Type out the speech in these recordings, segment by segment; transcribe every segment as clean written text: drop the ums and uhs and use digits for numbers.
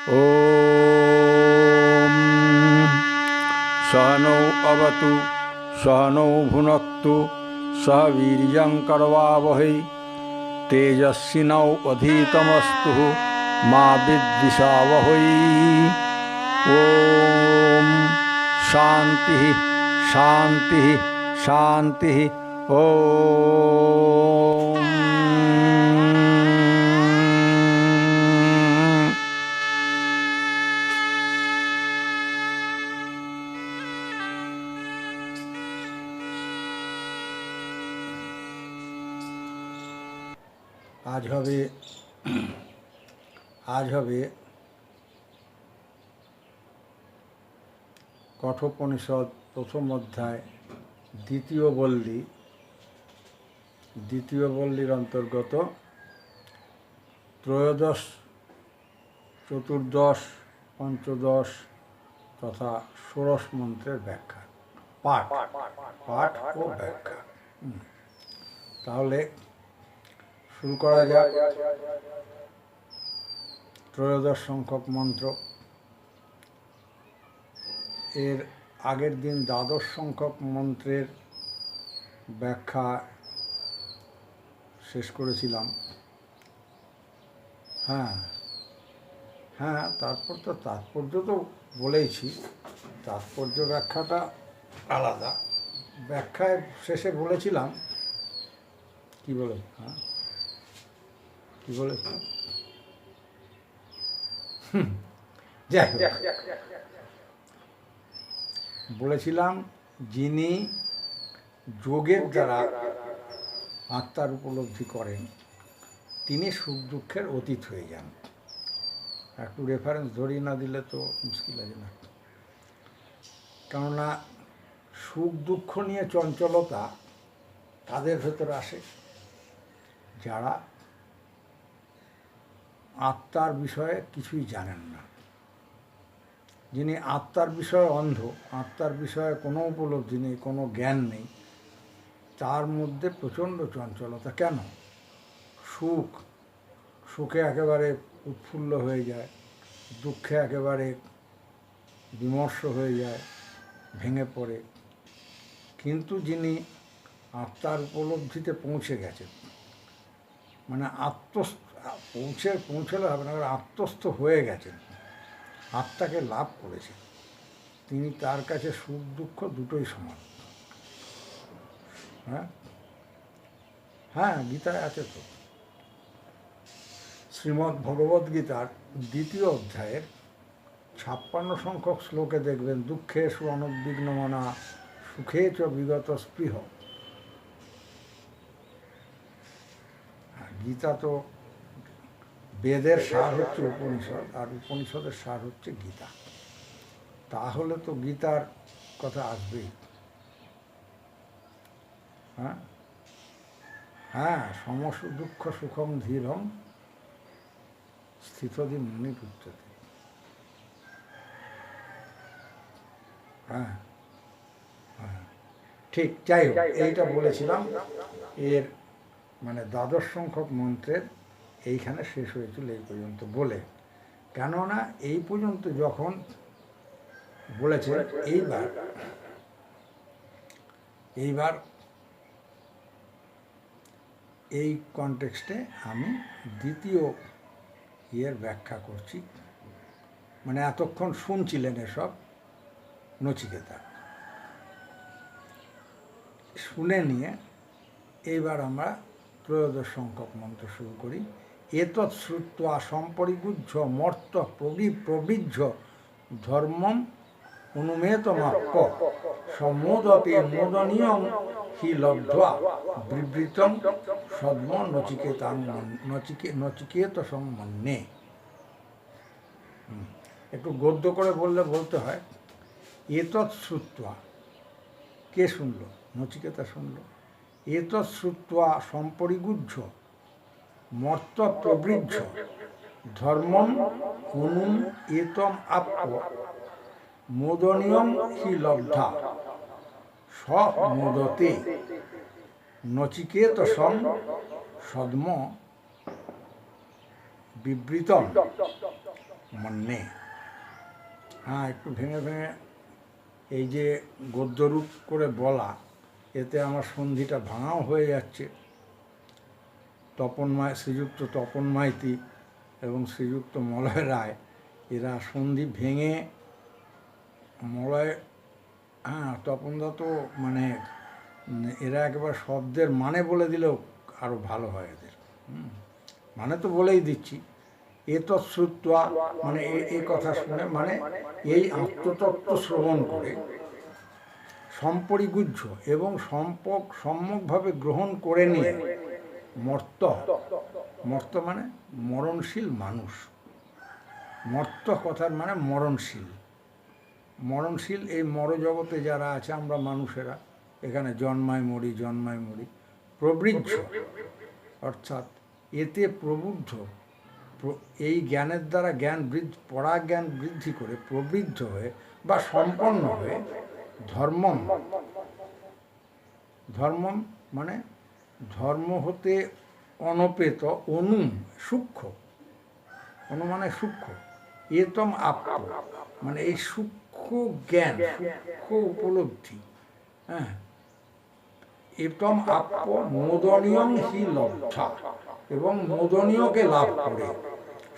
ॐ सहनौ अवतु सहनौ भुनक्तु सह वीर्यं करवावहै तेजस्विनौवधीतमस्तु मा विद्विषावहै। ॐ शान्तिः शान्तिः शान्तिः। ॐ আজ হবে কঠোপনিষদ প্রথম অধ্যায় দ্বিতীয় বল্লীর অন্তর্গত ত্রয়োদশ, চতুর্দশ, পঞ্চদশ তথা ষোড়শ মন্ত্রের ব্যাখ্যা, পাঠ ও ব্যাখ্যা। তাহলে শুরু করা যাক। ত্রয়োদশ সংখ্যক মন্ত্র। এর আগের দিন দ্বাদশ সংখ্যক মন্ত্রের ব্যাখ্যা শেষ করেছিলাম। হ্যাঁ, তারপর তো তাৎপর্য তো বলেইছি, তাৎপর্য ব্যাখ্যাটা আলাদা। ব্যাখ্যায় শেষে বলেছিলাম কি বলেছিলাম যাই হোক, বলেছিলাম যিনি যোগের দ্বারা আত্মার উপলব্ধি করেন তিনি সুখ দুঃখের অতীত হয়ে যান। একটু রেফারেন্স ধরিয়ে না দিলে তো মুশকিল আছে না, কেননা সুখ দুঃখ নিয়ে চঞ্চলতা তাদের ভেতরে আসে যারা আত্মার বিষয়ে কিছুই জানেন না। যিনি আত্মার বিষয়ে অন্ধ, আত্মার বিষয়ে কোনো উপলব্ধি নেই, কোনো জ্ঞান নেই, তার মধ্যে প্রচণ্ড চঞ্চলতা। কেন? সুখে একেবারে উৎফুল্ল হয়ে যায়, দুঃখে একেবারে বিমর্ষ হয়ে যায়, ভেঙে পড়ে। কিন্তু যিনি আত্মার উপলব্ধিতে পৌঁছে গেছেন, মানে পৌঁছলে হবে না, আত্মস্থ হয়ে গেছেন, আত্মাকে লাভ করেছেন, তিনি, তার কাছে সুখ দুঃখ দুটোই সমান। হ্যাঁ, গীতায় আছে তো। শ্রীমদ্ ভগবদ্গীতার দ্বিতীয় অধ্যায়ের 56 সংখ্যক শ্লোকে দেখবেন, দুঃখেষু অনুদ্বিগ্নমনা সুখে চ বিগত স্পৃহ। গীতা তো বেদের সার হচ্ছে উপনিষদ, আর উপনিষদের সার হচ্ছে গীতা। তাহলে তো গীতার কথা আসবেই। হ্যাঁ, সমস্ত দুঃখ সুখম ধীরম স্থিতধি মুনি উচ্যতে। হ্যাঁ, ঠিক। যাই হোক, এইটা বলেছিলাম। এর মানে দ্বাদশ সংখ্যক মন্ত্রের এইখানে শেষ হয়েছিল এই পর্যন্ত বলে। কেননা এই পর্যন্ত যখন বলেছে, এইবার এই কনটেক্সটে আমি দ্বিতীয় ব্যাখ্যা করছি। মানে এতক্ষণ শুনছিলেন এসব নচিকেতা, শুনে নিয়ে এইবার আমরা ত্রয়োদশ সংখ্যক মন্ত্র শুরু করি। এতৎ শ্রুত্বা সম্পরিগুহ্য মর্ত প্রবৃজ্য ধর্মম অনুমেতমাপ্য সম্মোদতে মোদনীয়ং হি লব্ধ্বা বিবৃতং সদ্ম নচিকেত সম্মন্যে। একটু গদ্য করে বলতে হয়। এতৎ শ্রুত্বা, কে শুনল? নচিকেতা শুনল। এতৎ শ্রুত্বা সম্পরিগুহ্য মর্ত প্রবৃজ্য ধর্মম অনুম এতম আপ্য মোদনীয়ং হি লব্ধা স মোদতে নচিকেতসং সদ্ম বিবৃতম মন্যে। হ্যাঁ, একটু ভেঙে ভেঙে এই যে গদ্যরূপ করে বলা, এতে আমার সন্ধিটা ভাঙাও হয়ে যাচ্ছে। শ্রীযুক্ত তপন মাইতি এবং শ্রীযুক্ত মলয় রায়, এরা সন্ধি ভেঙে মলয়, হ্যাঁ তপনদা তো মানে এরা একেবারে শব্দের মানে বলে দিলেও আরও ভালো হয় এদের। মানে তো বলেই দিচ্ছি, এতশ্রুত্বা মানে এই কথা শুনে, মানে এই আত্মতত্ত্ব শ্রবণ করে সম্পরিগুহ্য এবং সম্যকভাবে গ্রহণ করে নিয়ে মর্ত মানে মরণশীল মানুষ। মর্ত কথার মানে মরণশীল এই মরজগতে যারা আছে, আমরা মানুষেরা এখানে জন্মায় মরি প্রবৃদ্ধ, অর্থাৎ এতে প্রবুদ্ধ, এই জ্ঞানের দ্বারা জ্ঞান বৃদ্ধি করে প্রবৃদ্ধ হয়ে বা সম্পন্ন হয়ে ধর্মম মানে ধর্ম হতে অনপেত সূক্ষ্ম, মানে সূক্ষ্ম, এতম আপ্ত মানে এই সূক্ষ্ম জ্ঞান, সূক্ষ্ম উপলব্ধি, হ্যাঁ, এতম আপ্য মোদনীয় হি লব্ধা, এবং মোদনীয়কে লাভ করে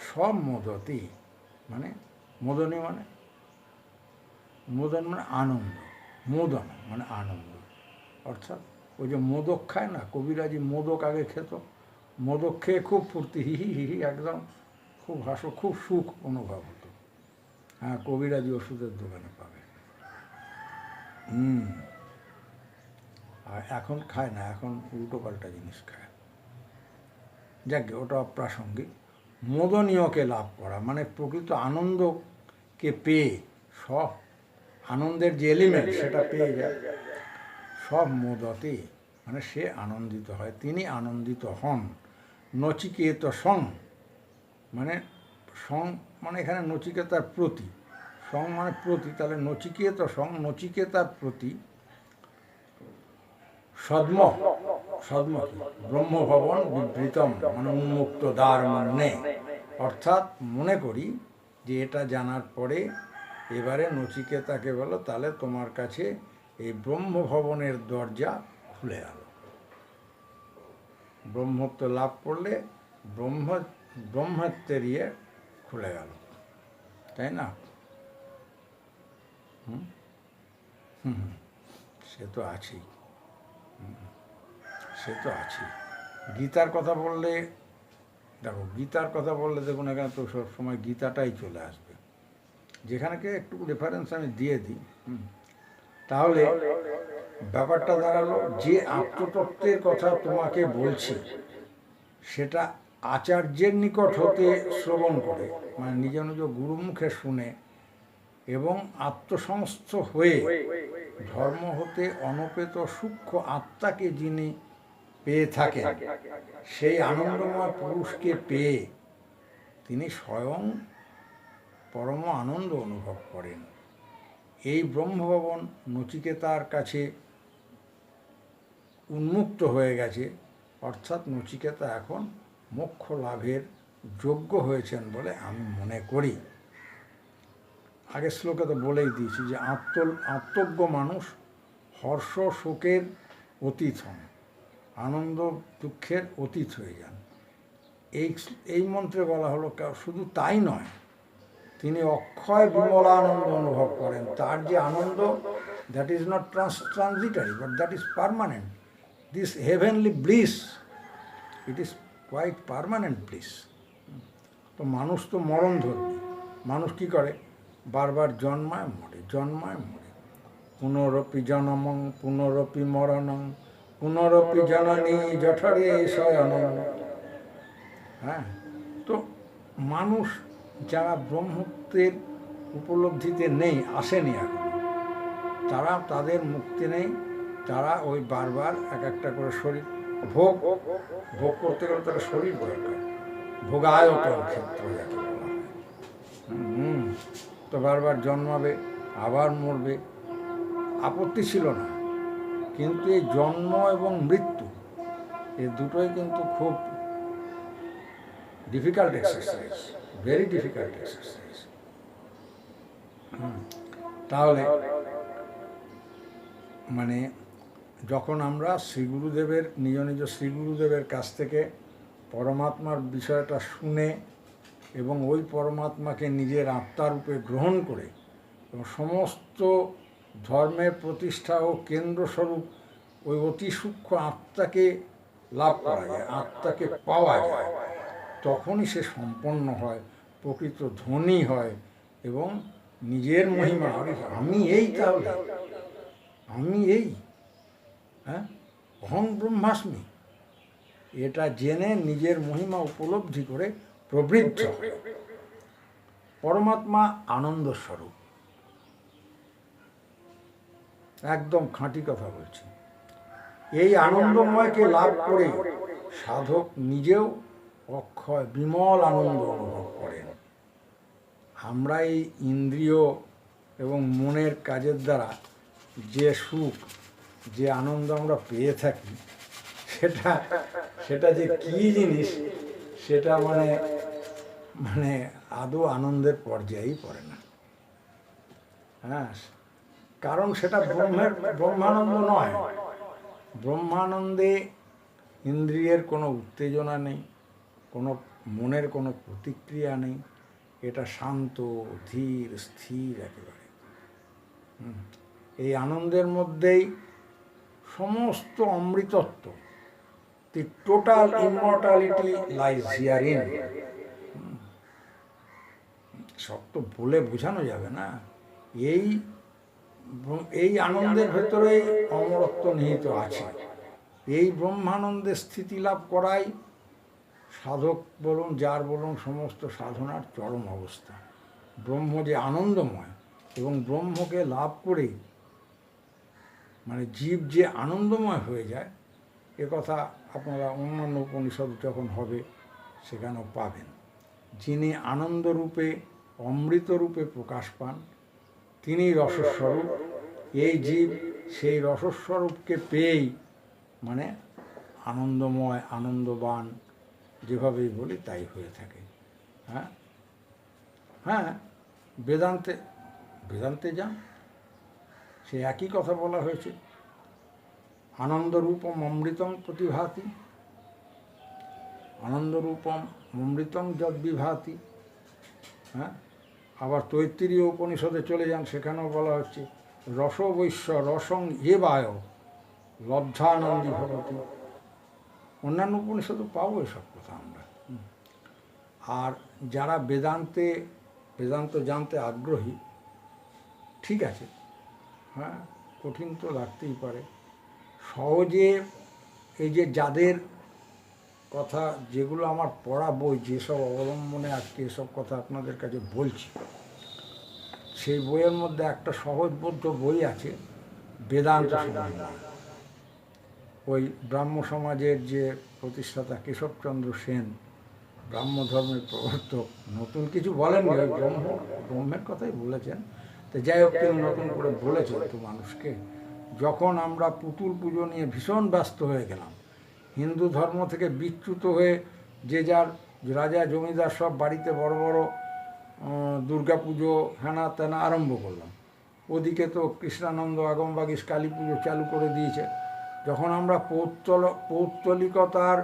সব মোদতি, মানে মোদনীয় মানে আনন্দ, মোদন মানে আনন্দ। অর্থাৎ ওই যে মোদক খায় না, কবিরাজি মোদক আগে খেত, মোদক খেয়ে খুব ফুর্তি, হি একদম খুব খুব সুখ অনুভব হতো। হ্যাঁ, কবিরাজি ওষুধের দোকানে পাবে। আর এখন খায় না, এখন উল্টো পাল্টা জিনিস খায়। যাকে ওটা অপ্রাসঙ্গিক। মোদনীয়কে লাভ করা মানে প্রকৃত আনন্দকে পেয়ে, সব আনন্দের যে এলিমেন্ট সেটা পেয়ে যায়, সব মোদতে মানে সে আনন্দিত হয়, তিনি আনন্দিত হন। নচিকেত সং মানে এখানে নচিকেতার প্রতি, সং মানে প্রতি, তাহলে নচিকেতার প্রতি সদ্ম কি ব্রহ্মভবন বিবৃতম মানে উন্মুক্ত দ্বার মনে, অর্থাৎ মনে করি যে এটা জানার পরে এবারে নচিকেতাকে বলো, তাহলে তোমার কাছে এই ব্রহ্মভবনের দরজা খুলে গেল। ব্রহ্মত্ব লাভ করলে ব্রহ্মত্বের খুলে গেল, তাই না? সে তো আছেই, গীতার কথা বললে দেখুন, এখানে তো সবসময় গীতাটাই চলে আসবে, যেখানেকে একটু রেফারেন্স আমি দিয়ে দিই। তাহলে ব্যাপারটা দাঁড়ালো, যে আত্মতত্ত্বের কথা তোমাকে বলছি সেটা আচার্যের নিকট হতে শ্রবণ করে, মানে নিজ গুরুমুখে শুনে এবং আত্মসংস্থ হয়ে ধর্ম হতে অনপেত সূক্ষ্ম আত্মাকে যিনি পেয়ে থাকেন, সেই আনন্দময় পুরুষকে পেয়ে তিনি স্বয়ং পরম আনন্দ অনুভব করেন। এই ব্রহ্মভবন নচিকেতার কাছে উন্মুক্ত হয়ে গেছে, অর্থাৎ নচিকেতা এখন মোক্ষ লাভের যোগ্য হয়েছেন বলে আমি মনে করি। আগের শ্লোকে তো বলেই দিয়েছি যে আত্মজ্ঞ মানুষ হর্ষ শোকের অতীত হন, আনন্দ দুঃখের অতীত হয়ে যান। এই মন্ত্রে বলা হলো, শুধু তাই নয়, তিনি অক্ষয় বিমলানন্দ অনুভব করেন। তার যে আনন্দ, that is not transitory but that is permanent. This heavenly bliss, it is quite permanent bliss. তো মানুষ তো মরণধর্মী, মানুষ কি করে, বারবার জন্মায় মরে। পুনরপি জনমং পুনরপি মরণং পুনরপি জননী জঠরে শয়নং। হ্যাঁ, তো মানুষ যারা ব্রহ্মত্বের উপলব্ধিতে নেই, আসেনি এখন, তাদের মুক্তি নেই। তারা ওই বারবার একটা করে শরীর ভোগ করতে গেলে তারা শরীর দরকার, ভোগায়তন ক্ষেত্র যাকে বলা হয়। তো বারবার জন্মাবে, আবার মরবে, আপত্তি ছিল না। কিন্তু এই জন্ম এবং মৃত্যু, এই দুটোই কিন্তু খুব difficult exercise, very difficult exercise. তাহলে মানে যখন আমরা শ্রীগুরুদেবের নিজ নিজ শ্রীগুরুদেবের কাছ থেকে পরমাত্মার বিষয়টা শুনে এবং ওই পরমাত্মাকে নিজের আত্মারূপে গ্রহণ করে এবং সমস্ত ধর্মের প্রতিষ্ঠা ও কেন্দ্রস্বরূপ ওই অতি সূক্ষ্ম আত্মাকে লাভ করা যায়, আত্মাকে পাওয়া যায়, তখনই সে সম্পন্ন হয়, প্রকৃত ধনী হয় এবং নিজের মহিমা, আমি এই, তাহলে আমি এই, হ্যাঁ, অহং ব্রহ্মাস্মি, এটা জেনে নিজের মহিমা উপলব্ধি করে প্রবৃদ্ধ হয়। পরমাত্মা আনন্দ স্বরূপ, একদম খাঁটি কথা বলছি। এই আনন্দময়কে লাভ করে সাধক নিজেও অক্ষয় বিমল আনন্দ অনুভব করেন। আমরা এই ইন্দ্রিয় এবং মনের কাজের দ্বারা যে সুখ, যে আনন্দ আমরা পেয়ে থাকি, সেটা যে কী জিনিস, সেটা মানে আদৌ আনন্দের পর্যায়েই পড়ে না। হ্যাঁ, কারণ সেটা ব্রহ্মানন্দ নয়। ব্রহ্মানন্দে ইন্দ্রিয়ের কোনো উত্তেজনা নেই, কোনো মনের কোনো প্রতিক্রিয়া নেই, এটা শান্ত, ধীর, স্থির একেবারে। এই আনন্দের মধ্যেই সমস্ত অমৃতত্ব, দি টোটাল ইমর্টালিটি লাইজ হিয়ারিন। সব তো বলে বোঝানো যাবে না। এই আনন্দের ভেতরেই অমরত্ব নিহিত আছে। এই ব্রহ্মানন্দে স্থিতি লাভ করাই সাধক বলুন, যার বলুন, সমস্ত সাধনার চরম অবস্থা। ব্রহ্ম যে আনন্দময় এবং ব্রহ্মকে লাভ করে মানে জীব যে আনন্দময় হয়ে যায়, এ কথা আপনারা অন্যান্য উপনিষদ যখন হবে সেখানেও পাবেন। যিনি আনন্দরূপে, অমৃতরূপে প্রকাশ পান, তিনি রসস্বরূপ। এই জীব সেই রসস্বরূপকে পেয়েই মানে আনন্দময়, আনন্দবান, যেভাবেই বলি তাই হয়ে থাকে। হ্যাঁ হ্যাঁ, বেদান্তে যান, সে একই কথা বলা হয়েছে। আনন্দরূপম অমৃতং প্রতিভাতি, আনন্দরূপম অমৃতং যদ বিভাতি। হ্যাঁ, আবার তৈত্তিরীয় উপনিষদে চলে যান, সেখানেও বলা হচ্ছে রসবৈশ্য রসং এবায় লব্ধানন্দী ভবতি। অন্যান্য উপনিষদও পাবো এসব কথা আমরা। আর যারা বেদান্ত জানতে আগ্রহী, ঠিক আছে, হ্যাঁ, কঠিন তো লাগতেই পারে। সহজে এই যে যাদের কথা, যেগুলো আমার পড়া বই, যেসব অবলম্বনে আজকে এসব কথা আপনাদের কাছে বলছি, সেই বইয়ের মধ্যে একটা সহজবোধ্য বই আছে, বেদান্ত সম্বন্ধে। ওই ব্রাহ্ম সমাজের যে প্রতিষ্ঠাতা কেশবচন্দ্র সেন, ব্রাহ্ম ধর্মের প্রবর্তক, নতুন কিছু বলেননি, ওই ব্রহ্মের কথাই বলেছেন। তো যাই হোক, তিনি নতুন করে বলেছেন তো মানুষকে, যখন আমরা পুতুল পুজো নিয়ে ভীষণ ব্যস্ত হয়ে গেলাম, হিন্দু ধর্ম থেকে বিচ্যুত হয়ে যে যার রাজা জমিদার সব বাড়িতে বড় বড় দুর্গা পুজো হেনা তেনা আরম্ভ করলাম, ওদিকে তো কৃষ্ণানন্দ আগমবাগিস কালী পুজো চালু করে দিয়েছে। যখন আমরা পৌত্তলিকতার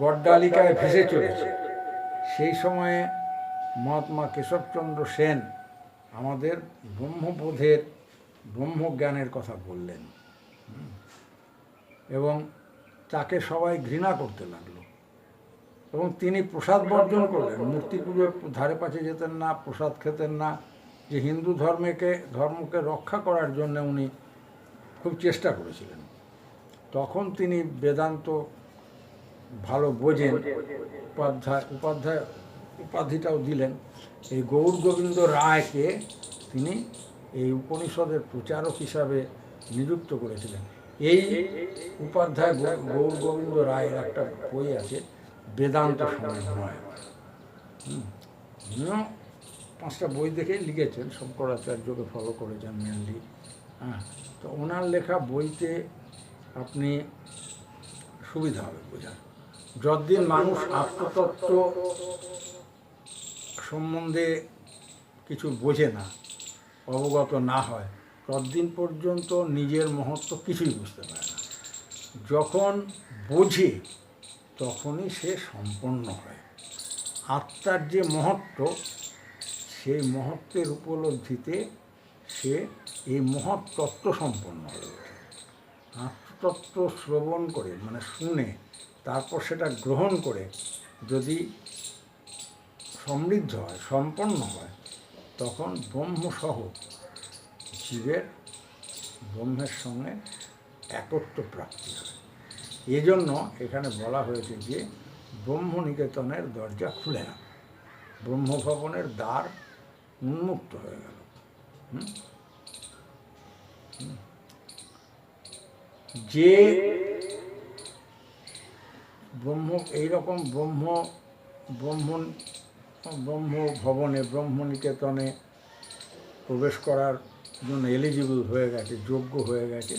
গড্ডালিকায় ভেসে চলেছি, সেই সময়ে মহাত্মা কেশবচন্দ্র সেন আমাদের ব্রহ্মবোধের, ব্রহ্মজ্ঞানের কথা বললেন এবং তাকে সবাই ঘৃণা করতে লাগলো এবং তিনি প্রসাদ বর্জন করলেন। মূর্তি পুজোর ধারে পাশে যেতেন না, প্রসাদ খেতেন না। যে হিন্দু ধর্মকে রক্ষা করার জন্য উনি খুব চেষ্টা করেছিলেন। তখন তিনি বেদান্ত ভালো বোঝেন, উপাধিটাও দিলেন। এই গৌর গোবিন্দ রায়কে তিনি এই উপনিষদের প্রচারক হিসাবে নিযুক্ত করেছিলেন। এই উপাধ্যায় গৌর গোবিন্দ রায়ের একটা বই আছে, বেদান্ত সমন্বয়। উনিও 5টা বই দেখে লিখেছেন, শঙ্করাচার্যকে ফলো করেছেন মেনলি। হ্যাঁ, তো ওনার লেখা বইতে আপনি সুবিধা হবে বোঝার। যতদিন মানুষ আত্মতত্ত্ব সম্বন্ধে কিছু বোঝে না, অবগত না হয়, ততদিন পর্যন্ত নিজের মহত্ব কিছুই বুঝতে পারে না। যখন বোঝে তখনই সে সম্পন্ন হয়। আত্মার যে মহত্ব, সেই মহত্বের উপলব্ধিতে সে এই মহৎ তত্ত্ব সম্পন্ন হয়ে ওঠে। আত্মতত্ত্ব শ্রবণ করে, মানে শুনে, তারপর সেটা গ্রহণ করে যদি সমৃদ্ধ হয়, সম্পন্ন হয়, তখন ব্রহ্মসহ জীবের ব্রহ্মের সঙ্গে একত্ব প্রাপ্তি হয়। এজন্য এখানে বলা হয়েছে যে ব্রহ্মনিকেতনের দরজা খুলে গেল, ব্রহ্মভবনের দ্বার উন্মুক্ত হয়ে গেল। যে ব্রহ্ম এইরকম ব্রহ্মভবনে, ব্রহ্মনিকেতনে প্রবেশ করার জন্য এলিজিবল হয়ে গেছে, যোগ্য হয়ে গেছে,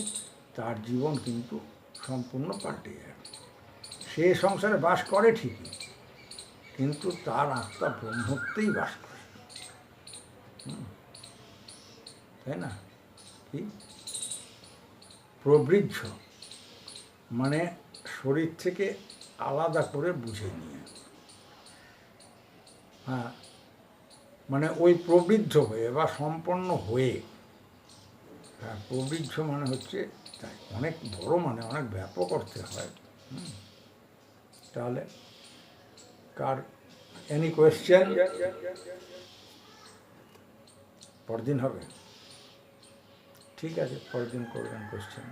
তার জীবন কিন্তু সম্পূর্ণ পাল্টে যায়। সে সংসারে বাস করে ঠিকই, কিন্তু তার আত্মা ব্রহ্মত্বেই বাস করে, তাই না? কি প্রবৃদ্ধ মানে শরীর থেকে আলাদা করে বুঝে নিয়ে, হ্যাঁ, মানে ওই প্রবৃদ্ধ হয়ে বা সম্পন্ন হয়ে। হ্যাঁ, প্রবৃদ্ধ মানে হচ্ছে তাই, অনেক বড়, মানে অনেক ব্যাপক অর্থে হয়। তাহলে কার এনি কোয়েশ্চেন? পরদিন হবে, ঠিক আছে, পরদিন করবেন কোয়েশ্চেন।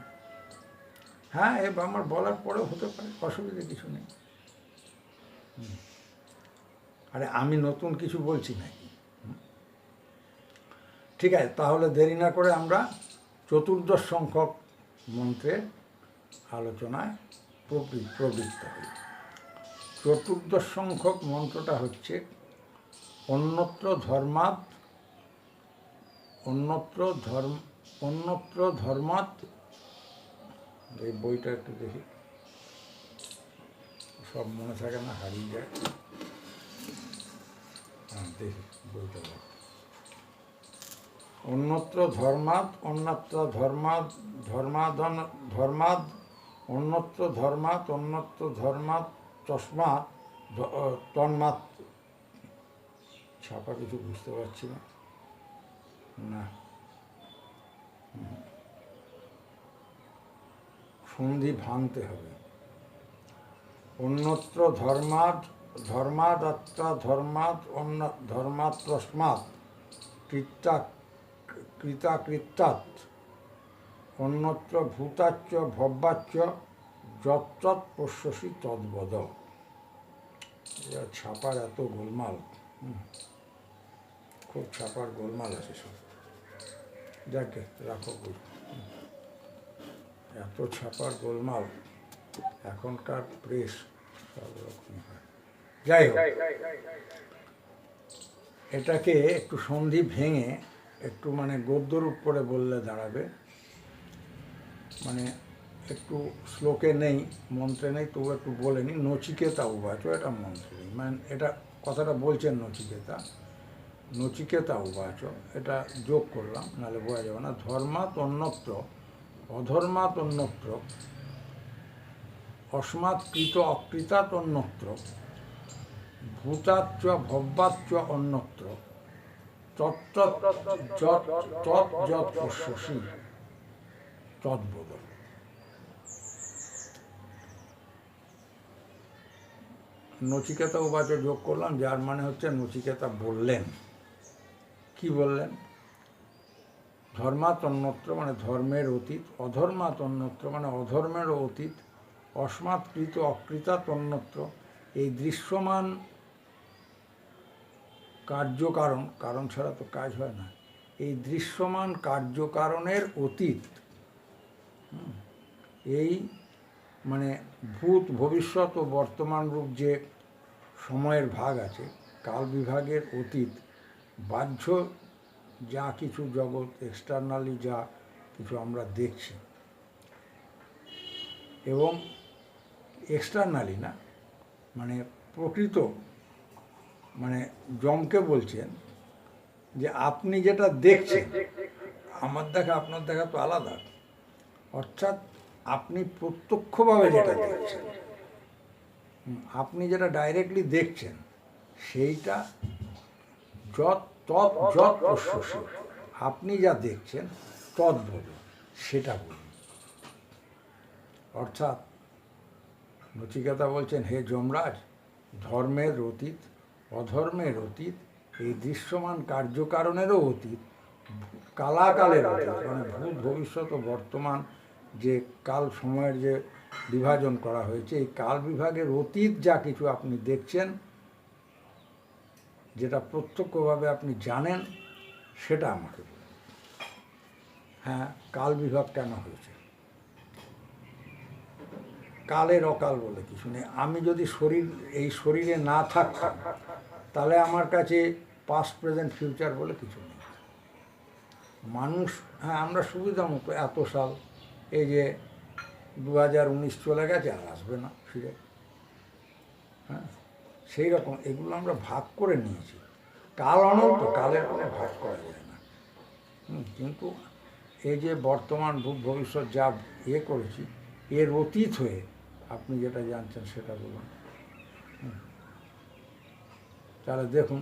হ্যাঁ, আমার বলার পরেও হতে পারে, অসুবিধা কিছু নেই। আরে আমি নতুন কিছু বলছি নাকি? ঠিক আছে, তাহলে দেরি না করে আমরা চতুর্দশ সংখ্যক মন্ত্রের আলোচনায় প্রবৃত্ত হই। চতুর্দশ সংখ্যক মন্ত্রটা হচ্ছে অন্যত্র ধর্মাৎ, অন্যত্র ধর্মাৎ। এই বইটা একটু দেখি, সব মনে থাকে না, হারিয়ে যায়। হ্যাঁ, দেখি বইটা। অন্যত্র ধর্মাৎ, অন্যত্র ধর্মাৎ, ধর্মাদ, অন্যত্র ধর্মাৎ, অন্যত্র ধর্মাৎ, তস্মাৎ তন্মাৎ। ছাপা কিছু বুঝতে পারছি না, না, সন্ধি ভাঙতে হবে। অন্যত্র ধর্মাৎ, ধর্মাদাত্রা ধর্মাৎ, অন্য ধর্মাৎ তস্মাৎ কৃতাকৃত্যাৎ, অন্যত্র ভূতাচ্চ ভব্যাচ্চ যৎ পশ্যসি তদ্বদ। ছাপার এত গোলমাল, খুব ছাপার গোলমাল আছে সব। যাকে রাখো বই, এত ছাপার গোলমাল, এখনকার প্রেস সব রকম হয়। যাই হোক, এটাকে একটু সন্ধি ভেঙে একটু মানে গদ্যরূপ করে বললে দাঁড়াবে, মানে একটু শ্লোকে নেই, মন্ত্রে নেই, তবু একটু বলে নিই। নচিকেতা উবাচ, এটা মন্ত্রে নেই, মানে এটা কথাটা বলছেন নচিকেতা, নচিকেতা উবাচ, এটা যোগ করলাম, নাহলে বোঝা যাবে না। ধর্মাৎ অন্যত্র, অধর্মাৎ অন্যত্র, অস্মাৎ কৃত অকৃতাৎ অন্যত্র, ভূতাচ্চ ভব্যাচ্চ অন্যত্র, তৎ যৎ পশ্যসি তদ্বদ। নচিকেতা উবাচ যোগ করলাম, যার মানে হচ্ছে নচিকেতা বললেন। কি বললেন? ধর্মাৎ অন্যত্র মানে ধর্মের অতীত, অধর্মাৎ অন্যত্র মানে অধর্মেরও অতীত, অস্মাৎ কৃত অকৃতাৎ অন্যত্র, এই দৃশ্যমান কার্যকারণ, কারণ ছাড়া তো কাজ হয় না, এই দৃশ্যমান কার্যকারণের অতীত, এই মানে ভূত ভবিষ্যৎ ও বর্তমান রূপ যে সময়ের ভাগ আছে, কাল বিভাগের অতীত, বাহ্য যা কিছু জগৎ, এক্সটার্নালি যা কিছু আমরা দেখছি, এবং এক্সটার্নালি না, মানে প্রকৃত মানে যমকে বলছেন যে আপনি যেটা দেখছেন, আমার দেখা আপনার দেখা তো আলাদা। অর্থাৎ আপনি প্রত্যক্ষভাবে যেটা দেখছেন, আপনি যেটা ডাইরেক্টলি দেখছেন, সেইটা যত প্রশ্রসী, আপনি যা দেখছেন তৎ বলুন, সেটা বলুন। অর্থাৎ নচিকেতা বলছেন, হে যমরাজ, ধর্মের অতীত, অধর্মের অতীত, এই দৃশ্যমান কার্যকারণেরও অতীত, কালাকালের অতীত, মানে ভূত ভবিষ্যৎ ও বর্তমান যে কাল সময়ের যে বিভাজন করা হয়েছে, এই কাল বিভাগের অতীত যা কিছু আপনি দেখছেন, যেটা প্রত্যক্ষভাবে আপনি জানেন, সেটা আমাকে বলুন। হ্যাঁ, কাল বিভাগ কেন হয়েছে? কালের অকাল বলে কিছু নেই। আমি যদি এই শরীরে না থাকতাম, তাহলে আমার কাছে পাস্ট প্রেজেন্ট ফিউচার বলে কিছু নেই। মানুষ, হ্যাঁ, আমরা সুবিধা মতো এত সাল, এই যে 2019 চলে গেছে, আর আসবে না ফিরে। হ্যাঁ, সেই রকম এগুলো আমরা ভাগ করে নিয়েছি। কাল অনন্ত, কালের কোনো ভাগ করা যায় না। কিন্তু এই যে বর্তমান ভবিষ্যৎ যা করেছি, এর অতীত হয়ে আপনি যেটা জানছেন সেটা বলুন। তাহলে দেখুন,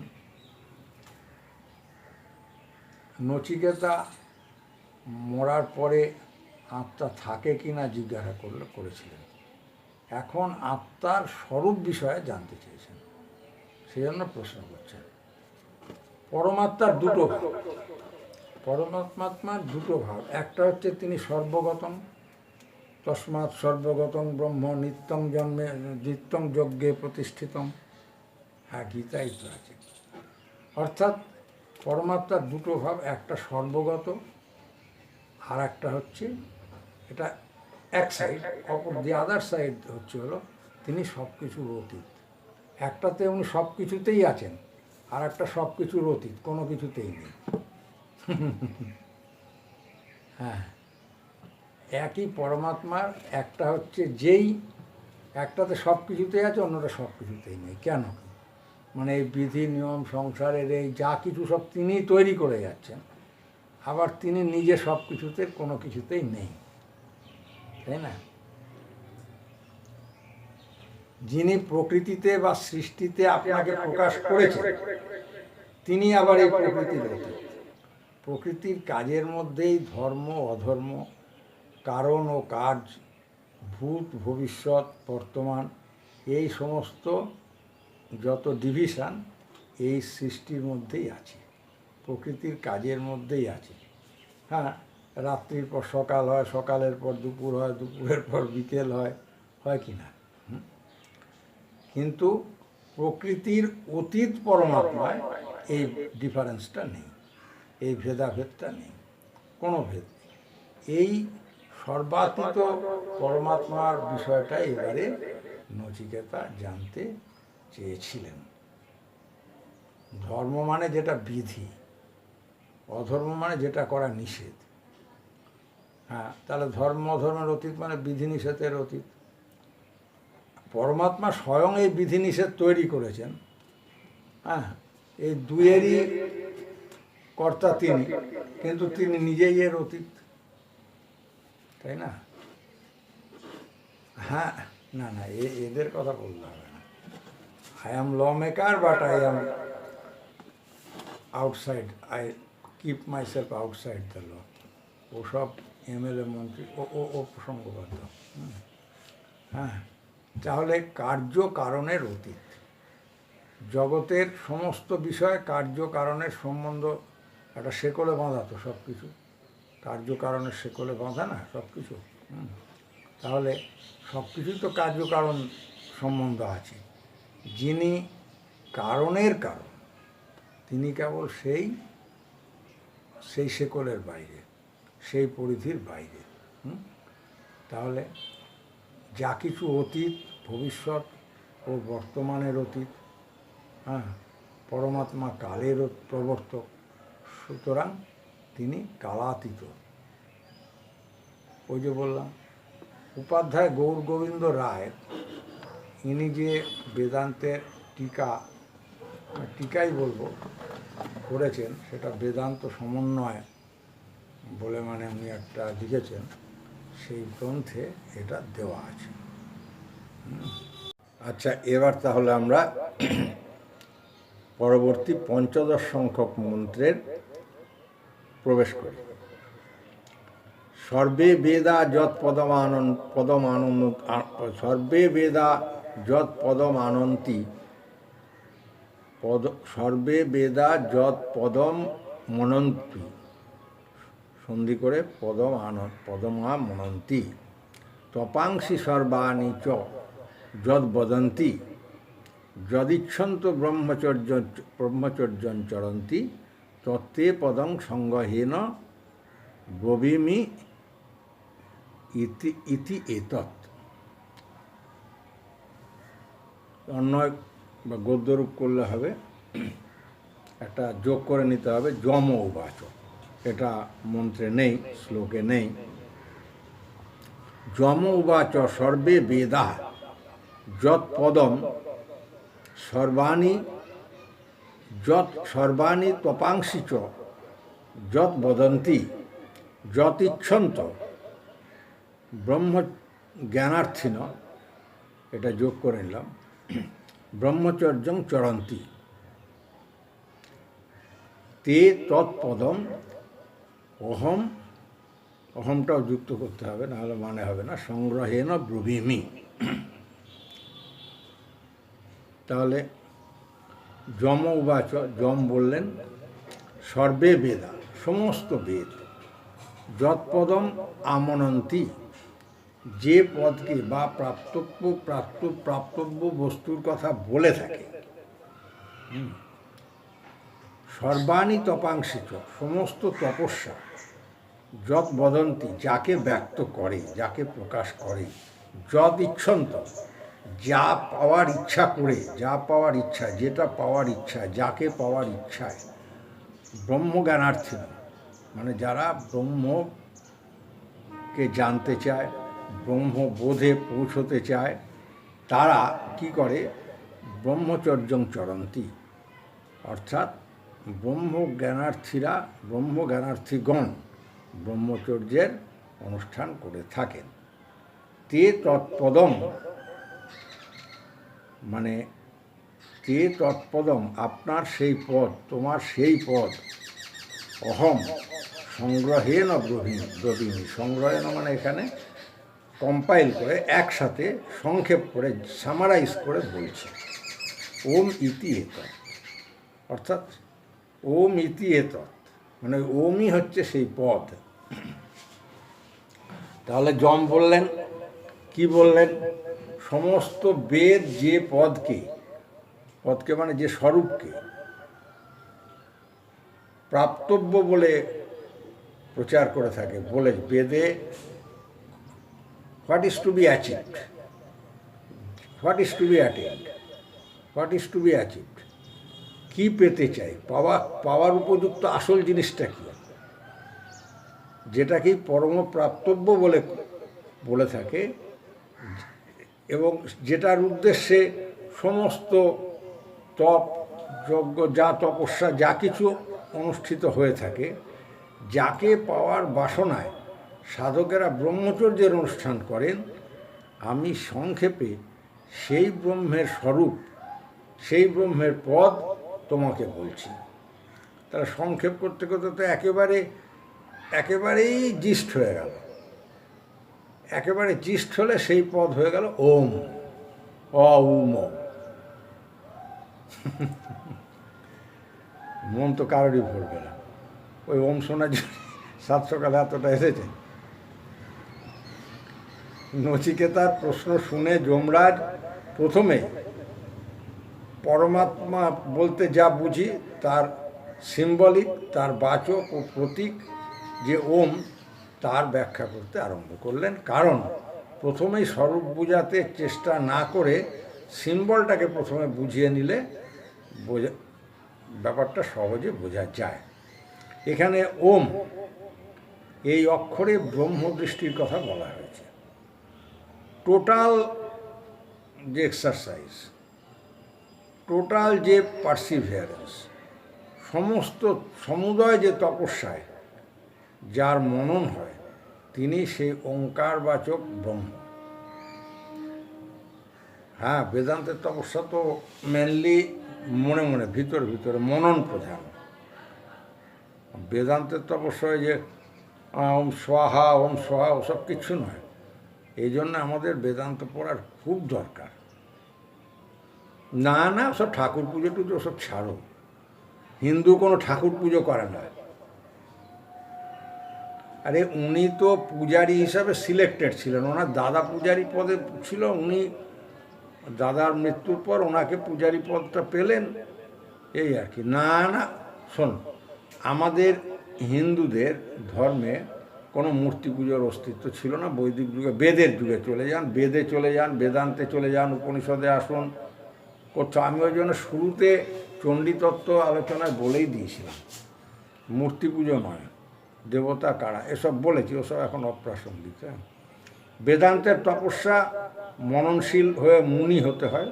নচিকেতা মরার পরে আত্মা থাকে কি না জিজ্ঞাসা করেছিলেন। এখন আত্মার স্বরূপ বিষয়ে জানতে চেয়েছেন, সেই জন্য প্রশ্ন করছেন। পরমাত্মার দুটো ভাব, পরমাত্মার দুটো ভাব। একটা হচ্ছে তিনি সর্বগতম, তস্মাৎ সর্বগতং ব্রহ্ম নিত্যং যজ্ঞে প্রতিষ্ঠিতম। হ্যাঁ, গীতাই তো আছে। অর্থাৎ পরমাত্মার দুটো ভাব, একটা সর্বগত, আর একটা হচ্ছে, এটা এক সাইড, অপর দি আদার সাইড হচ্ছে হলো তিনি সব কিছুর অতীত। একটাতে উনি সব কিছুতেই আছেন, আর একটা সব কিছুর অতীত, কোনো কিছুতেই নেই। হ্যাঁ, একই পরমাত্মার একটা হচ্ছে যেই একটাতে সব কিছুতেই আছে, অন্যটা সব কিছুতেই নেই। কেন? মানে এই বিধি নিয়ম সংসারের এই যা কিছু সব তিনি তৈরি করে যাচ্ছেন, আবার তিনি নিজে সব কিছুতে কোনো কিছুতেই নেই, তাই না? যিনি প্রকৃতিতে বা সৃষ্টিতে আপনাকে প্রকাশ করেছেন, তিনি আবার এই প্রকৃতির অতীত। প্রকৃতির কাজের মধ্যেই ধর্ম অধর্ম, কারণ ও কাজ, ভূত ভবিষ্যৎ বর্তমান, এই সমস্ত যত ডিভিশন এই সৃষ্টির মধ্যেই আছে, প্রকৃতির কাজের মধ্যেই আছে। হ্যাঁ, রাত্রির পর সকাল হয়, সকালের পর দুপুর হয়, দুপুরের পর বিকেল হয়, হয় কি না? কিন্তু প্রকৃতির অতীত পরমাত্মায় এই ডিফারেন্সটা নেই, এই ভেদাভেদটা নেই, কোনো ভেদ নেই। এই সর্বাতীত পরমাত্মার বিষয়টা এবারে নচিকেতা জানতে চেয়েছিলেন। ধর্ম মানে যেটা বিধি, অধর্ম মানে যেটা করা নিষেধ। হ্যাঁ, তাহলে ধর্ম অধর্মের অতীত মানে বিধি নিষেধের অতীত। পরমাত্মা স্বয়ং এই বিধিনিষেধ তৈরি করেছেন। হ্যাঁ, এই দুয়েরই কর্তা তিনি, কিন্তু তিনি নিজেই এর অতীত, তাই না? হ্যাঁ, না না, এদের কথা বলতে হবে না। I am lawmaker, but I am outside, I keep myself outside the law. ওসব এমএলএ মন্ত্রী ও প্রসঙ্গবদ্ধ। হ্যাঁ, তাহলে কার্য কারণের অতীত, জগতের সমস্ত বিষয় কার্য কারণের সম্বন্ধ, একটা শেকলে বাঁধা তো সব কিছু, কার্য কারণের শেকলে বাঁধা না সব কিছু। তাহলে সব কিছুই তো কার্য কারণ সম্বন্ধ আছে। যিনি কারণের কারণ, তিনি কেবল সেই শেকলের বাইরে, সেই পরিধির বাইরে। তাহলে যা কিছু অতীত, ভবিষ্যৎ ও বর্তমানের অতীত, হ্যাঁ, পরমাত্মা কালের প্রবর্তক, সুতরাং তিনি কালাতীত। ওই যে বললাম, উপাধ্যায় গৌর গোবিন্দ রায় ইনি যে বেদান্তের টিকাই বলবো করেছেন, সেটা বেদান্ত সমন্বয় বলে মানে উনি একটা লিখেছেন, সেই গ্রন্থে এটা দেওয়া আছে। আচ্ছা, এবার তাহলে আমরা পরবর্তী 15 সংখ্যক মন্ত্রের প্রবেশ করি। সর্বে বেদা যৎ সর্বে বেদা যৎ পদম আনন্তি সর্বে বেদা যৎ পদম মনন্তি, সন্ধি করে পদমা মনন্তি, তপাংসি সর্বাণি চ যৎ বদন্তি, যদিচ্ছন্ত ব্রহ্মচর্যং চরন্তি, তত্তে পদং সঙ্গহেন ব্রবীমি ইতি এতৎ। অন্যয় বা গদ্যরূপ করলে হবে, একটা যোগ করে নিতে হবে, যম উবাচ। এটা মন্ত্রে নেই, শ্লোকে নেই। যম উবাচ সর্বে বেদা যৎ পদম সর্বাণি তপাংসি চ যৎ বদন্তি, যৎ ইচ্ছন্ত ব্রহ্ম জ্ঞানার্থিন, এটা যোগ করে নিলাম, ব্রহ্মচর্যং চরন্তি, তে তৎপদম অহমটাও যুক্ত করতে হবে, নাহলে মানে হবে না, সংগ্রহেণ ব্রবীমি। তাহলে যম উবাচ, যম বললেন, সর্বে বেদা সমস্ত বেদ, যৎপদম আমনন্তি যে পদকে বা প্রাপ্তব্য বস্তুর কথা বলে থাকে, সর্বাণি তপাংসিত সমস্ত তপস্যা, যৎ বদন্তি যাকে ব্যক্ত করে, যাকে প্রকাশ করে, যৎ ইচ্ছন্ত যা পাওয়ার ইচ্ছা করে, যা পাওয়ার ইচ্ছা, যেটা পাওয়ার ইচ্ছা, যাকে পাওয়ার ইচ্ছায়, ব্রহ্মজ্ঞানার্থী মানে যারা ব্রহ্মকে জানতে চায়, ব্রহ্মবোধে পৌঁছতে চায়, তারা কি করে, ব্রহ্মচর্যং চরন্তি, অর্থাৎ ব্রহ্মজ্ঞানার্থীগণ ব্রহ্মচর্যের অনুষ্ঠান করে থাকেন। তে তৎপদম মানে তে তৎপদম আপনার সেই পদ, তোমার সেই পদ, অহম সংগ্রহেণ ব্রবীমি, সংগ্রহেণ মানে এখানে কম্পাইল করে একসাথে সংক্ষেপ করে সামারাইজ করে বলছে, ওম ইতি এতৎ, অর্থাৎ ওম ইতি এতৎ মানে ওমই হচ্ছে সেই পদ। তাহলে যম বললেন, কি বললেন, সমস্ত বেদ যে পদকে মানে যে স্বরূপকে প্রাপ্তব্য বলে প্রচার করে থাকে, বলে বেদে what is to be achieved, what is to be attained, what is to be achieved, কী পেতে চাই, পাওয়ার উপযুক্ত আসল জিনিসটা কী, যেটাকেই পরম প্রাপ্তব্য বলে থাকে, এবং যেটার উদ্দেশ্যে সমস্ত তপ যজ্ঞ, যা তপস্যা, যা কিছু অনুষ্ঠিত হয়ে থাকে, যাকে পাওয়ার বাসনায় সাধকেরা ব্রহ্মচর্যের অনুষ্ঠান করেন, আমি সংক্ষেপে সেই ব্রহ্মের স্বরূপ, সেই ব্রহ্মের পদ তোমাকে বলছি। তারা সংক্ষেপ করতে করতে তো একেবারেই জিষ্ট হয়ে গেল, একেবারে জিষ্ট হলে সেই পদ হয়ে গেল ওম, উম। মন তো কারোরই ভরবে না ওই ওম শোনার জন্য সাত সকালে এতটা এসেছে। নচিকেতার প্রশ্ন শুনে যমরাজ প্রথমে পরমাত্মা বলতে যা বুঝি তার সিম্বলিক, তার বাচক ও প্রতীক যে ওম, তার ব্যাখ্যা করতে আরম্ভ করলেন। কারণ প্রথমেই স্বরূপ বোঝাতে চেষ্টা না করে সিম্বলটাকে প্রথমে বুঝিয়ে নিলে ব্যাপারটা সহজে বোঝা যায়। এখানে ওম এই অক্ষরে ব্রহ্মদৃষ্টির কথা বলা হয়েছে। টোটাল যে এক্সারসাইজ, টোটাল যে পারসিভিয়ারেন্স, সমস্ত সমুদয় যে তপস্যায় যার মনন হয়, তিনি সেই ওঙ্কারবাচক ব্রহ্ম। হ্যাঁ, বেদান্তের তপস্যা তো মেনলি মনে মনে, ভিতরে ভিতরে মনন প্রধান। বেদান্তের তপস্যায় যে ওম স্বাহা ওসব কিছু নয়। এই জন্য আমাদের বেদান্ত পড়ার খুব দরকার। না না, সব ঠাকুর পুজো টুজো সব ছাড়ো। হিন্দু কোনো ঠাকুর পুজো করে না। আরে উনি তো পূজারী হিসাবে সিলেক্টেড ছিলেন, ওনার দাদা পূজারী পদে ছিল, উনি দাদার মৃত্যুর পর ওনাকে পূজারী পদটা পেলেন, এই আর কি। না না, শোন, আমাদের হিন্দুদের ধর্মে কোনো মূর্তি পুজোর অস্তিত্ব ছিল না। বৈদিক যুগে, বেদের যুগে চলে যান, বেদে চলে যান, বেদান্তে চলে যান, উপনিষদে আসুন করছো। আমি ওই জন্য শুরুতে চণ্ডীতত্ত্ব আলোচনায় বলেই দিয়েছিলাম, মূর্তি পুজো নয়, দেবতা কারা, এসব বলেছি, ওসব এখন অপ্রাসঙ্গিক। বেদান্তের তপস্যা মননশীল হয়ে মুনি হতে হয়,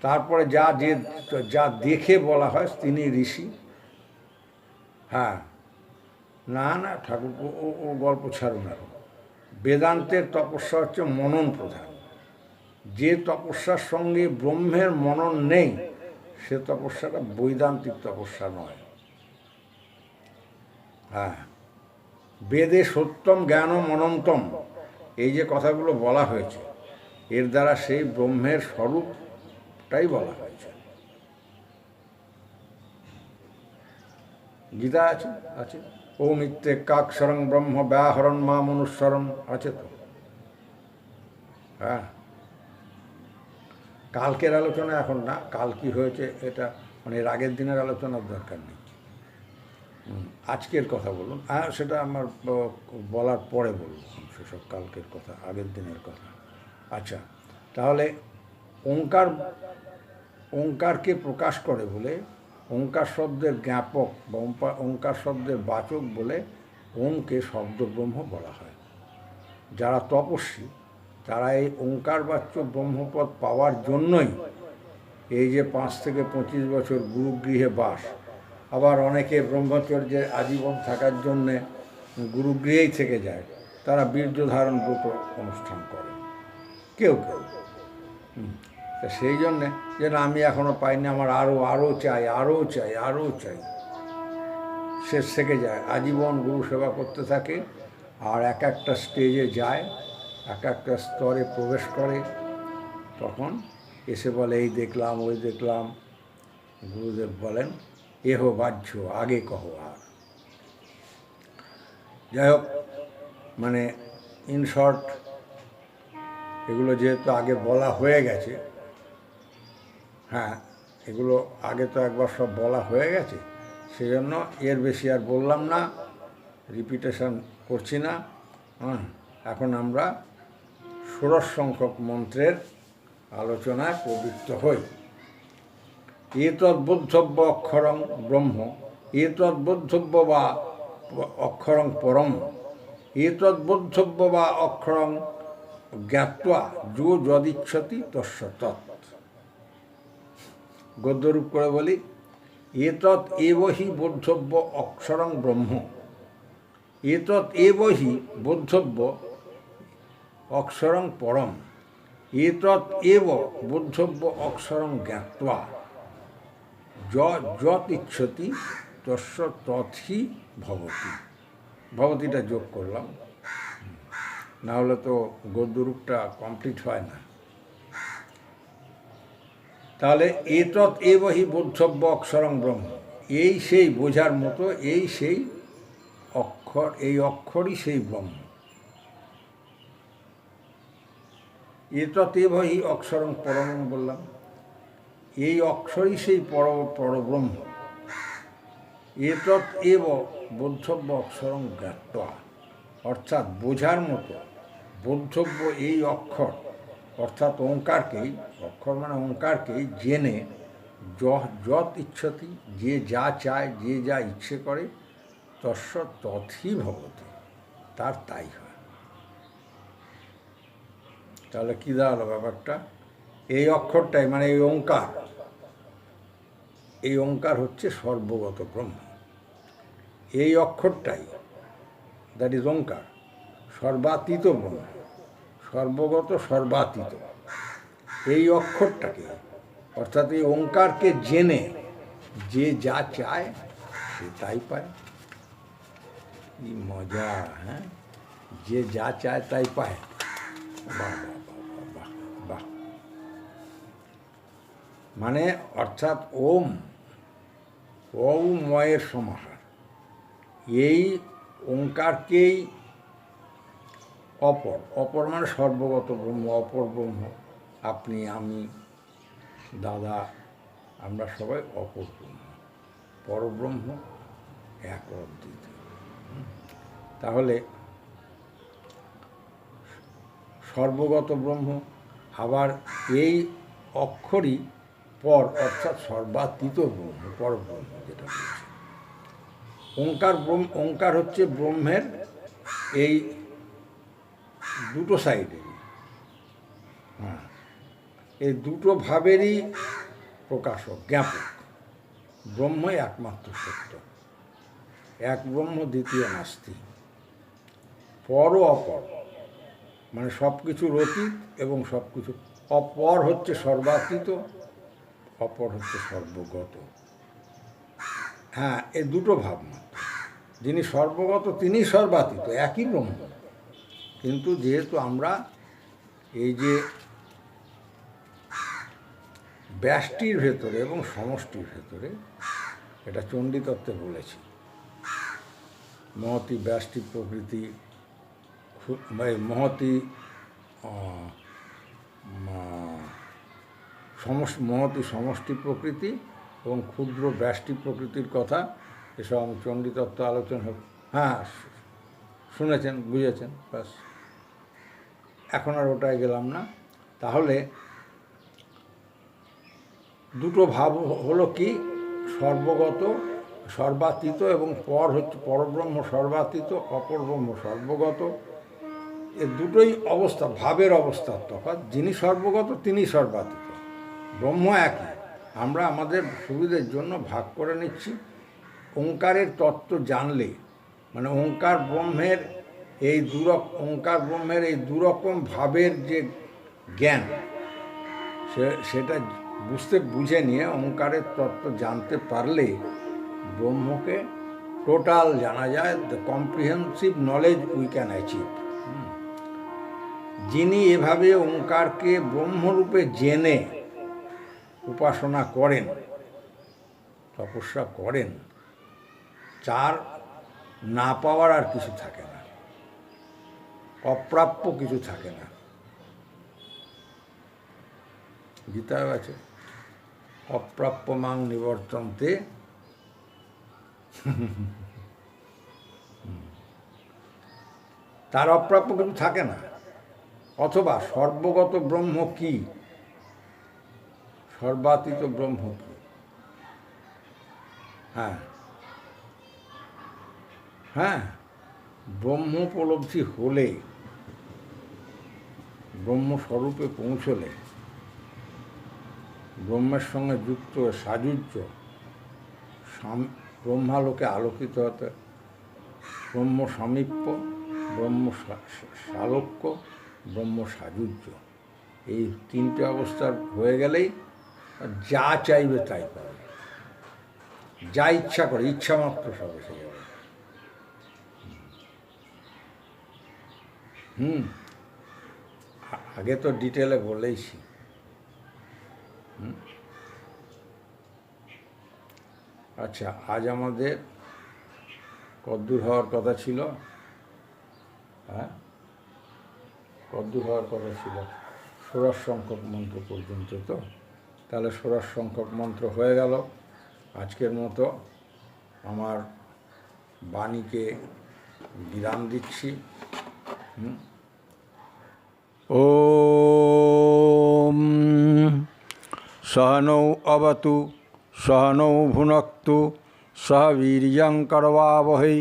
তারপরে যা দেখে বলা হয় তিনি ঋষি। হ্যাঁ, না না ঠাকুর ও গল্প ছাড়ুন এখন। বেদান্তের তপস্যা হচ্ছে মনন প্রধান। যে তপস্যার সঙ্গে ব্রহ্মের মনন নেই, সে তপস্যাটা বৈদান্তিক তপস্যা নয়। হ্যাঁ, বেদে সত্যম জ্ঞানম অনন্তম, এই যে কথাগুলো বলা হয়েছে, এর দ্বারা সেই ব্রহ্মের স্বরূপটাই বলা হয়েছে। গীতা আছে, আছে ওম ইত্যেকাক্ষরং ব্রহ্ম ব্যাহরণ মা মনুস্বরম, আছে তো। হ্যাঁ, কালকের আলোচনা এখন না, কাল কি হয়েছে এটা মানে এর আগের দিনের আলোচনার দরকার নেই। আজকের কথা বলুন। হ্যাঁ, সেটা আমার বলার পরে বলুন সেসব কালকের কথা, আগের দিনের কথা। আচ্ছা, তাহলে ওঙ্কারকে প্রকাশ করে বলে, ওঙ্কার শব্দের জ্ঞাপক বা ওঙ্কার শব্দের বাচক বলে ওমকে শব্দব্রহ্ম বলা হয়। যারা তপস্বী তারা এই ওঙ্কারবাচ্য ব্রহ্মপদ পাওয়ার জন্যই এই যে 5 থেকে 25 বছর গুরুগৃহে বাস, আবার অনেকে ব্রহ্মচর্যে আজীবন থাকার জন্যে গুরুগৃহেই থেকে যায়, তারা বীর্য ধারণ ব্রত অনুষ্ঠান করে কেউ কেউ। তা সেই জন্যে যে না, আমি এখনও পাইনি, আমার আরও চাই, শেষ থেকে যায়, আজীবন গুরু সেবা করতে থাকে। আর এক একটা স্টেজে যায়, এক একটা স্তরে প্রবেশ করে, তখন এসে বলে এই দেখলাম ওই দেখলাম। গুরুদেব বলেন এহ বাহ্য, আগে কহো আর। যাই হোক, মানে ইন শর্ট, এগুলো যেহেতু আগে বলা হয়ে গেছে, হ্যাঁ এগুলো আগে তো একবার সব বলা হয়ে গেছে, সেজন্য এর বেশি আর বললাম না, রিপিটেশন করছি না। এখন আমরা ষোড়শ সংখ্যক মন্ত্রের আলোচনায় প্রবৃত্ত হই। এতদ্বোদ্ধব্য অক্ষরং ব্রহ্ম, এতদ্বোদ্ধব্য বা অক্ষরং পরম, এতদ্বোদ্ধব্য বা অক্ষরং জ্ঞাত্বা যো যদিচ্ছতি তস্য তৎ। গদ্যরূপ করে বলি, এতৎ এব হি বোদ্ধব্য অক্ষরং ব্রহ্ম, এতৎ এব হি বোদ্ধব্য অক্ষরং পরম, এতৎ এব বোদ্ধব্য অক্ষরং জ্ঞাত্বা যৎ ইচ্ছতি তস্য তৎহি ভবতি। ভবতিটা যোগ করলাম, না হলে তো গদ্যরূপটা কমপ্লিট হয় না। তাহলে এতৎ এব হি বোদ্ধব্য অক্ষরং ব্রহ্ম, এই সেই বোঝার মতো, এই সেই অক্ষর, এই অক্ষরই সেই ব্রহ্ম। এতৎ এব হি অক্ষরং পরম বললাম, এই অক্ষরই সেই পরব্রহ্ম। এতৎ এব বোদ্ধব্য অক্ষরং জ্ঞাত্বা, অর্থাৎ বোঝার মতো বোদ্ধব্য এই অক্ষর, অর্থাৎ ওঙ্কারকেই, অক্ষর মানে ওঙ্কারকেই জেনে যৎ ইচ্ছতি, যে যা চায়, যে যা ইচ্ছে করে, তস্য তৎহি ভবতি, তার তাই হয়। তাহলে কী দাঁড়ালো ব্যাপারটা? এই অক্ষরটাই মানে এই ওঙ্কার হচ্ছে সর্বগত ব্রহ্ম। এই অক্ষরটাই, দ্যাট ইজ ওঙ্কার, সর্বাতীত ব্রহ্ম, সর্বগত সর্বাতীত। এই অক্ষরটাকে অর্থাৎ এই ওঙ্কারকে জেনে যে যা চায় সে তাই পায়। কি মজা! হ্যাঁ, যে যা চায় তাই পায়। বাহ বাহ বাহ বাহ বাহ। মানে অর্থাৎ ময়ের সমাহার। এই ওঙ্কারকেই অপর মানে সর্বগত ব্রহ্ম, অপর ব্রহ্ম। আপনি, আমি, দাদা, আমরা সবাই অপর ব্রহ্ম। পরব্রহ্ম এক অদ্বিতীয়। তাহলে সর্বগত ব্রহ্ম, আবার এই অক্ষরই পর, অর্থাৎ সর্বাতীত ব্রহ্ম, পরব্রহ্ম যেটা বলছে। ওঙ্কার হচ্ছে ব্রহ্মের এই দুটো সাইডেরই, হ্যাঁ, এই দুটো ভাবেরই প্রকাশক, জ্ঞাপক। ব্রহ্মই একমাত্র সত্য, এক ব্রহ্ম, দ্বিতীয় নাস্তি। পর ও অপর মানে সব কিছুর অতীত এবং সব কিছু। অপর হচ্ছে সর্বাতীত, অপর হচ্ছে সর্বগত। হ্যাঁ, এই দুটো ভাব মাত্র। যিনি সর্বগত তিনি সর্বাতীত, একই ব্রহ্ম। কিন্তু যেহেতু আমরা এই যে ব্যষ্টির ভেতরে এবং সমষ্টির ভেতরে, এটা চণ্ডীতত্ত্বে বলেছি, মহতি ব্যষ্টি প্রকৃতি, মহতি মহতি সমষ্টি প্রকৃতি এবং ক্ষুদ্র ব্যষ্টি প্রকৃতির কথা, এসব আমি চণ্ডীতত্ত্ব আলোচনা, হ্যাঁ শুনেছেন, বুঝেছেন, ব্যাস, এখন আর ওটায় গেলাম না। তাহলে দুটো ভাব হলো কি, সর্বগত সর্বাতীত, এবং পর হচ্ছে পরব্রহ্ম সর্বাতীত, অপর ব্রহ্ম সর্বগত। এ দুটোই অবস্থা, ভাবের অবস্থার তফাৎ। যিনি সর্বগত তিনি সর্বাতীত, ব্রহ্ম একই। আমরা আমাদের সুবিধের জন্য ভাগ করে নিচ্ছি। ওঙ্কারের তত্ত্ব জানলে, মানে ওঙ্কার ব্রহ্মের এই দুরকম ভাবের যে জ্ঞান, সেটা বুঝে নিয়ে ওঙ্কারের তত্ত্ব জানতে পারলে ব্রহ্মকে টোটাল জানা যায়। The comprehensive knowledge we can achieve. যিনি এভাবে ওঙ্কারকে ব্রহ্মরূপে জেনে উপাসনা করেন, তপস্যা করেন, তার না পাওয়ার আর কিছু থাকে না, অপ্রাপ্য কিছু থাকে না। গীতায় আছে, অপ্রাপ্য মাং নিবর্তন্তে। তার অপ্রাপ্য কিছু থাকে না। অথবা সর্বগত ব্রহ্ম কি, সর্বাতীত ব্রহ্ম কি? হ্যাঁ হ্যাঁ, ব্রহ্ম উপলব্ধি হলে, ব্রহ্মস্বরূপে পৌঁছলে, ব্রহ্মের সঙ্গে যুক্ত সাযুজ্য, ব্রহ্মালোকে আলোকিত হতে, ব্রহ্ম সামীপ্য, ব্রহ্ম সালোক্য, ব্রহ্ম সাযুজ্য, এই তিনটে অবস্থার হয়ে গেলেই যা চাইবে তাই পাবে। যা ইচ্ছা করে, ইচ্ছা মাত্র সব এসে যাবে। আগে তো ডিটেলে বলেইছি। আচ্ছা, আজ আমাদের কদ্দূর হওয়ার কথা ছিল? হ্যাঁ, কদ্দূর হওয়ার কথা ছিল? ষোড়শ সংখ্যক মন্ত্র পর্যন্ত। তো তাহলে ষোড়শ সংখ্যক মন্ত্র হয়ে গেল। আজকের মতো আমার বাণীকে বিরাম দিচ্ছি। ওম সহনৌ অবতু সহনৌ ভুনক্তু সহ বীর্যং করবাবহৈ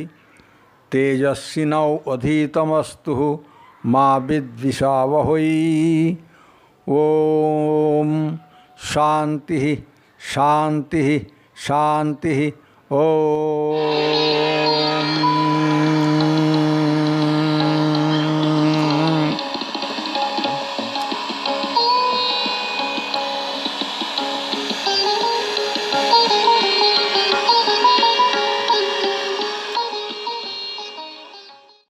তেজস্বিনৌ অধীতমস্তু মা বিদ্বিষাবহৈ। ওম শান্তি শান্তি শান্তি ওম।